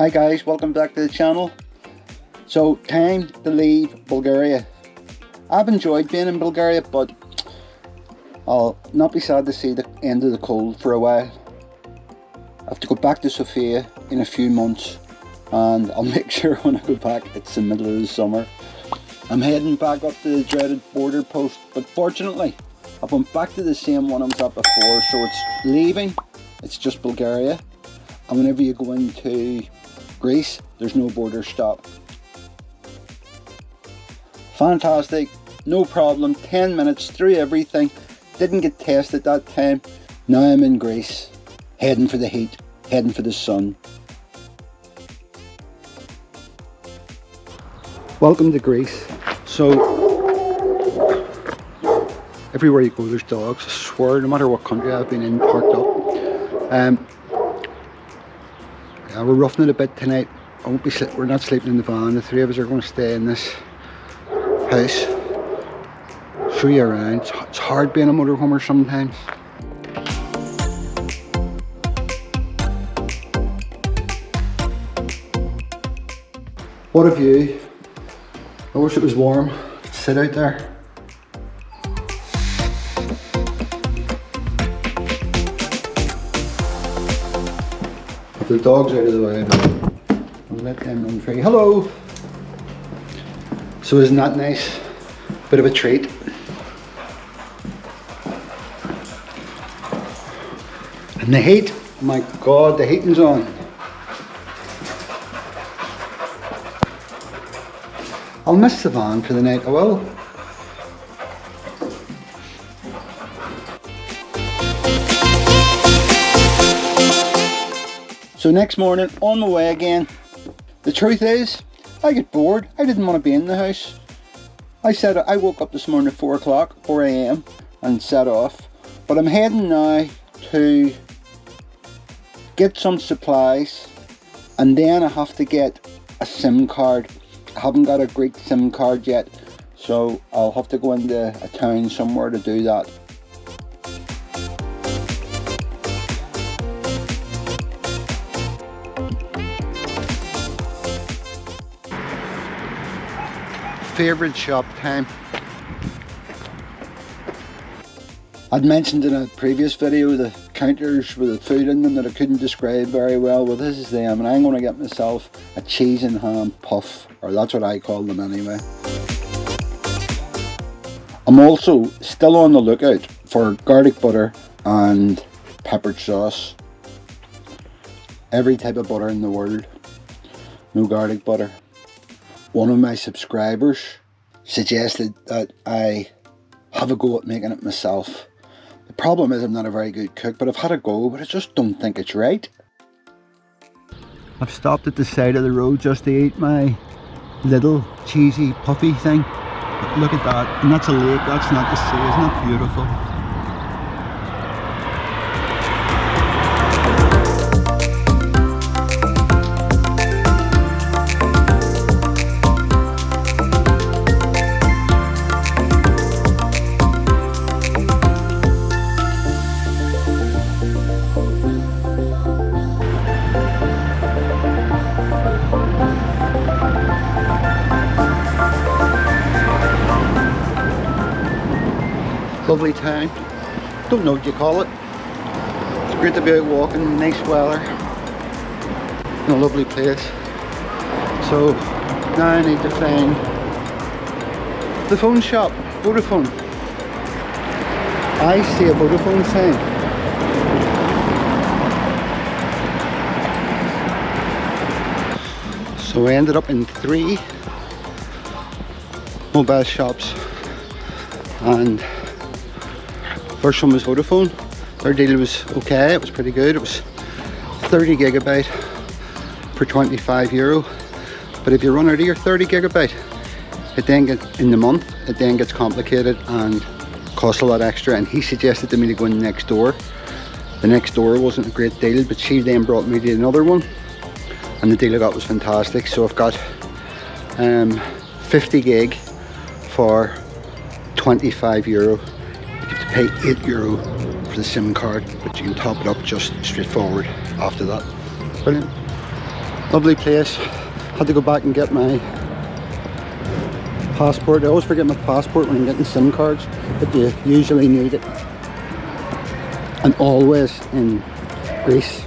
Hi guys, welcome back to the channel. So, time to leave Bulgaria. I've enjoyed being in Bulgaria, but I'll not be sad to see the end of the cold for a while. I have to go back to Sofia in a few months, and I'll make sure when I go back it's the middle of the summer. I'm heading back up to the dreaded border post, but fortunately I've went back to the same one I was at before, so it's leaving, it's just Bulgaria. And whenever you go into Greece, there's no border stop. Fantastic, no problem, 10 minutes through everything. Didn't get tested that time. Now I'm in Greece, heading for the heat, heading for the sun. Welcome to Greece. So, everywhere you go there's dogs. I swear, no matter what country I've been in, parked up. Yeah, we're roughing it a bit tonight. We're not sleeping in the van. The three of us are going to stay in this house. Show you around. It's hard being a motorhomer sometimes. What a view. I wish it was warm. Sit out there. If the dog's out of the way, I'll let them run free. Hello! So isn't that nice? Bit of a treat. And the heat, oh my god, the heating's on. I'll miss the van for the night, I will. So next morning, on my way again. The truth is, I get bored. I didn't want to be in the house. I woke up this morning at 4 AM and set off. But I'm heading now to get some supplies, and then I have to get a SIM card. I haven't got a Greek SIM card yet, so I'll have to go into a town somewhere to do that. Favourite shop time. I'd mentioned in a previous video the counters with the food in them that I couldn't describe very well. Well, this is them, and I'm going to get myself a cheese and ham puff, or that's what I call them anyway. I'm also still on the lookout for garlic butter and peppered sauce. Every type of butter in the world, no garlic butter. One of my subscribers suggested that I have a go at making it myself. The problem is I'm not a very good cook, but I've had a go, but I just don't think it's right. I've stopped at the side of the road just to eat my little cheesy puffy thing. Look at that, and that's a lake, that's not the sea. Isn't that beautiful? Lovely town. Don't know what you call it. It's great to be out walking, nice weather, and a lovely place. So now I need to find the phone shop, Vodafone. I see a Vodafone sign. So I ended up in 3 mobile shops, and first one was Vodafone. Their deal was okay, it was pretty good. It was 30 gigabyte for €25. But if you run out of your 30 gigabyte, it then gets, in the month, it then gets complicated and costs a lot extra. And he suggested to me to go in next door. The next door wasn't a great deal, but she then brought me to another one, and the deal I got was fantastic. So I've got 50 gig for €25. You have to pay €8 for the SIM card, but you can top it up just straightforward after that. Brilliant. Lovely place. Had to go back and get my passport. I always forget my passport when I'm getting SIM cards, but you usually need it. And always in Greece.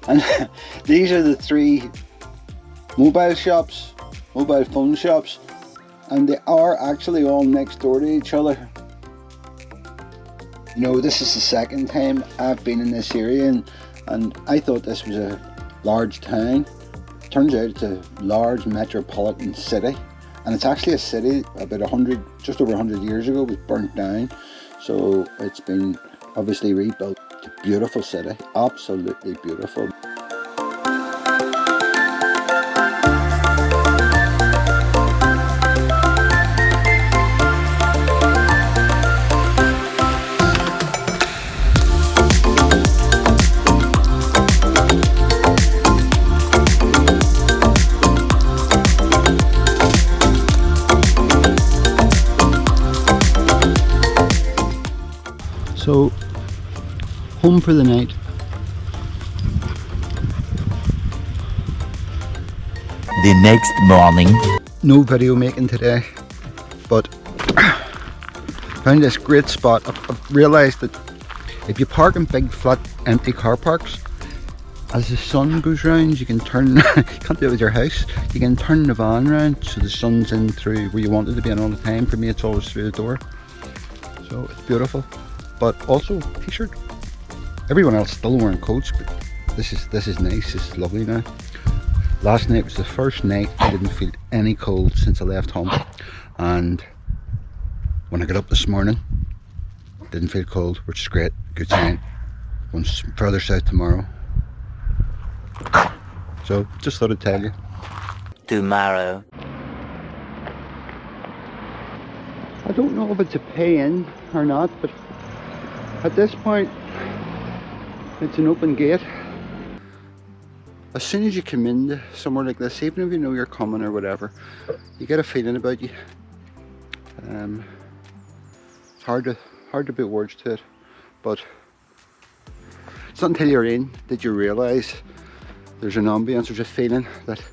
And these are the 3 mobile shops, mobile phone shops, and they are actually all next door to each other. You know, this is the 2nd time I've been in this area, and I thought this was a large town. Turns out it's a large metropolitan city, and it's actually a city about just over 100 years ago. It was burnt down, so it's been obviously rebuilt. It's a beautiful city, absolutely beautiful. So, home for the night. The next morning. No video making today, but found this great spot. I've realised that if you park in big flat empty car parks, as the sun goes round you can turn, you can't do it with your house, you can turn the van round so the sun's in through where you want it to be in all the time. For me it's always through the door, so it's beautiful. But also t-shirt. Everyone else still wearing coats, but this is nice. This is lovely now. Last night was the first night I didn't feel any cold since I left home, and when I got up this morning, didn't feel cold, which is great. Good sign. Going further south tomorrow. So just thought I'd tell you. Tomorrow. I don't know if it's a pay in or not, but at this point it's an open gate. As soon as you come into somewhere like this, even if you know you're coming or whatever, you get a feeling about you. It's hard to put words to it, but it's not until you're in that you realise there's an ambience, there's a feeling that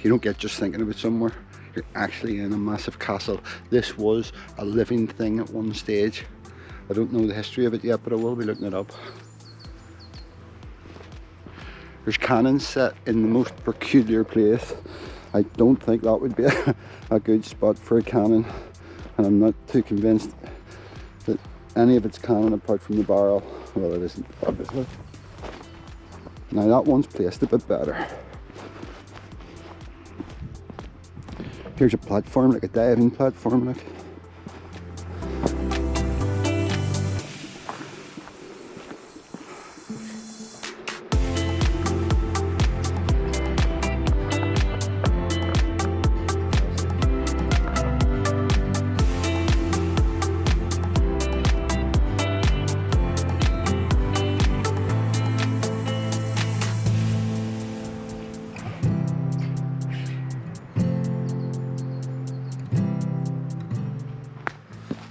you don't get just thinking about somewhere. You're actually in a massive castle. This was a living thing at one stage. I don't know the history of it yet, but I will be looking it up. There's cannons set in the most peculiar place. I don't think that would be a good spot for a cannon, and I'm not too convinced that any of it's cannon apart from the barrel. Well, it isn't, obviously. Now that one's placed a bit better. Here's a platform, like a diving platform, like.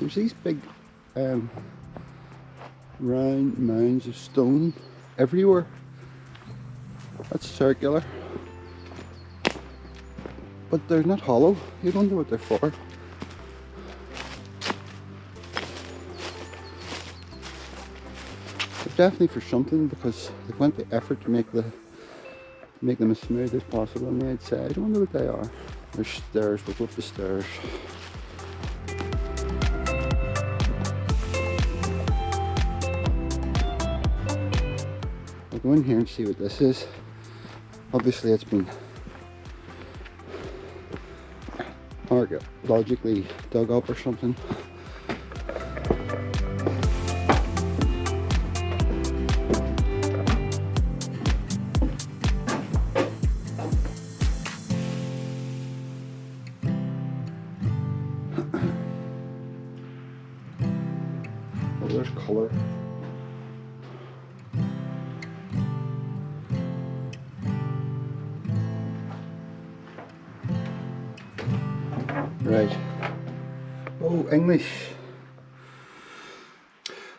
There's these big round mounds of stone everywhere. That's circular, but they're not hollow. You wonder what they're for. They're definitely for something, because they went the effort to make them as smooth as possible on the outside. I wonder what they are. There's stairs. We'll go up the stairs. I'll go in here and see what this is. Obviously it's been archaeologically dug up or something. Oh, there's colour. Right. Oh, English.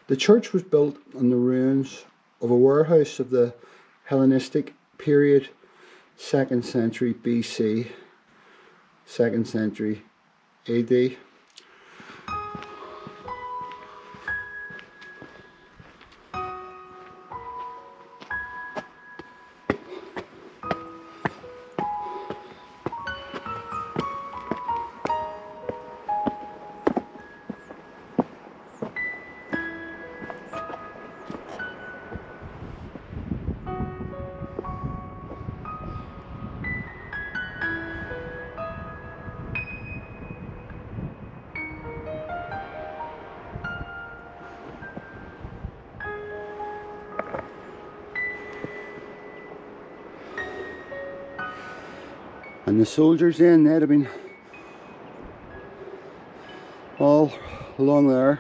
The church was built on the ruins of a warehouse of the Hellenistic period, 2nd century BC, 2nd century AD. And the soldiers then, they'd have been all along there.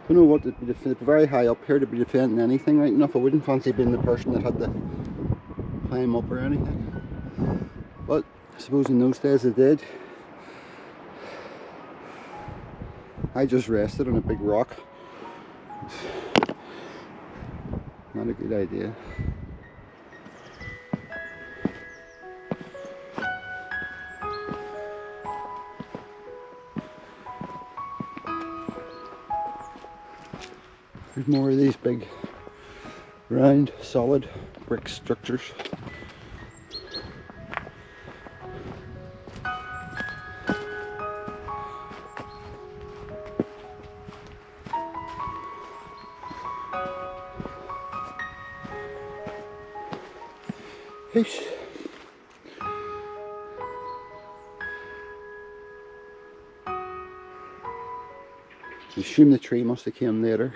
I don't know what they'd be very high up here to be defending anything right enough. I wouldn't fancy being the person that had to climb up or anything. But I suppose in those days they did. I just rested on a big rock. Not a good idea. There's more of these big, round, solid brick structures. Oops. I assume the tree must have came later.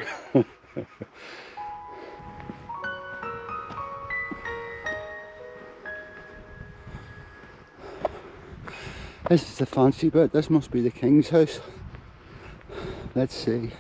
This is the fancy bit. This must be the king's house. Let's see.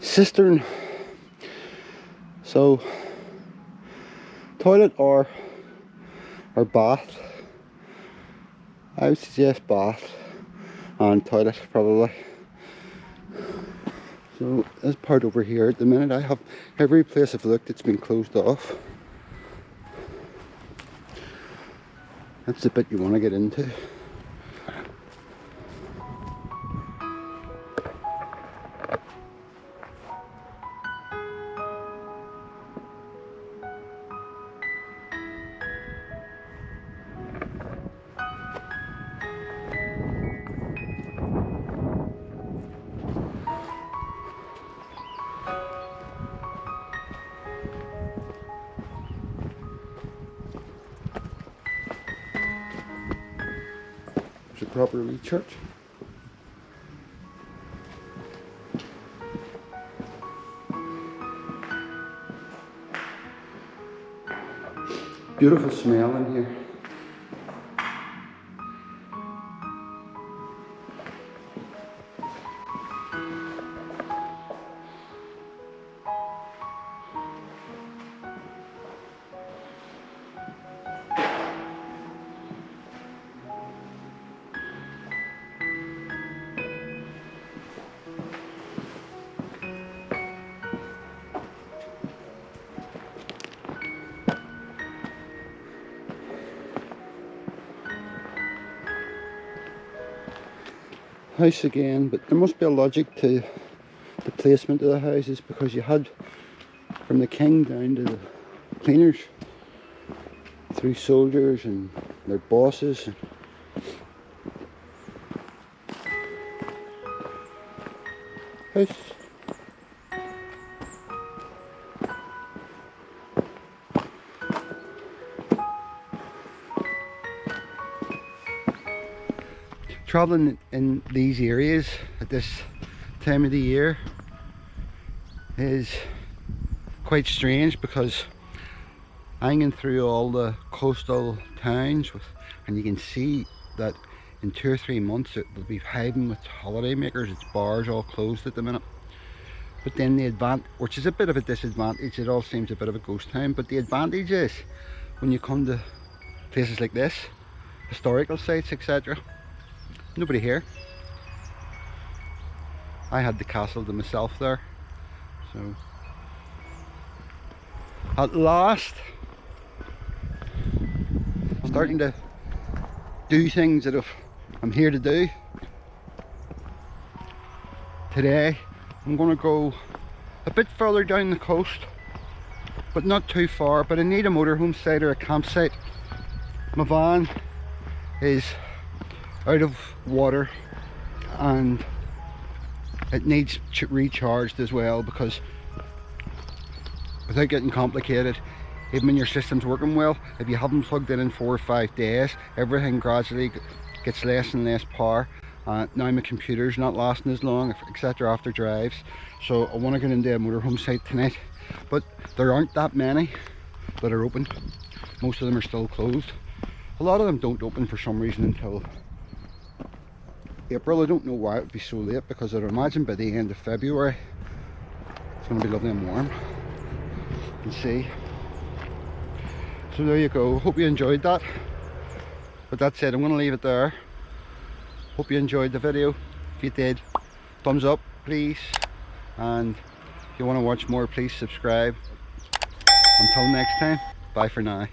Cistern. So toilet or bath. I would suggest bath and toilet probably. So this part over here at the minute, I have every place I've looked, it's been closed off. That's the bit you want to get into. There's a proper wee church. Beautiful smell in here. House again, but there must be a logic to the placement of the houses, because you had from the king down to the cleaners, through soldiers and their bosses. House. Travelling in these areas at this time of the year is quite strange, because hanging through all the coastal towns and you can see that in 2 or 3 months it will be hiving with holiday makers. Its bars all closed at the minute. But then the advantage, which is a bit of a disadvantage, it all seems a bit of a ghost town, but the advantage is when you come to places like this, historical sites, etc., nobody here. I had the castle to myself there. So at last starting to do things that I'm here to do. Today I'm going to go a bit further down the coast, but not too far. But I need a motorhome site or a campsite. My van is out of water and it needs recharged as well, because without getting complicated, even when your system's working well, if you haven't plugged it in 4 or 5 days, everything gradually gets less and less power. Now my computer's not lasting as long, etc. after drives. So I want to get into a motorhome site tonight, but there aren't that many that are open. Most of them are still closed. A lot of them don't open for some reason until April. I don't know why it would be so late, because I'd imagine by the end of February it's going to be lovely and warm. You can see. So there you go. Hope you enjoyed that. But that's it, I'm going to leave it there. Hope you enjoyed the video. If you did, thumbs up please, and if you want to watch more, please subscribe. Until next time, bye for now.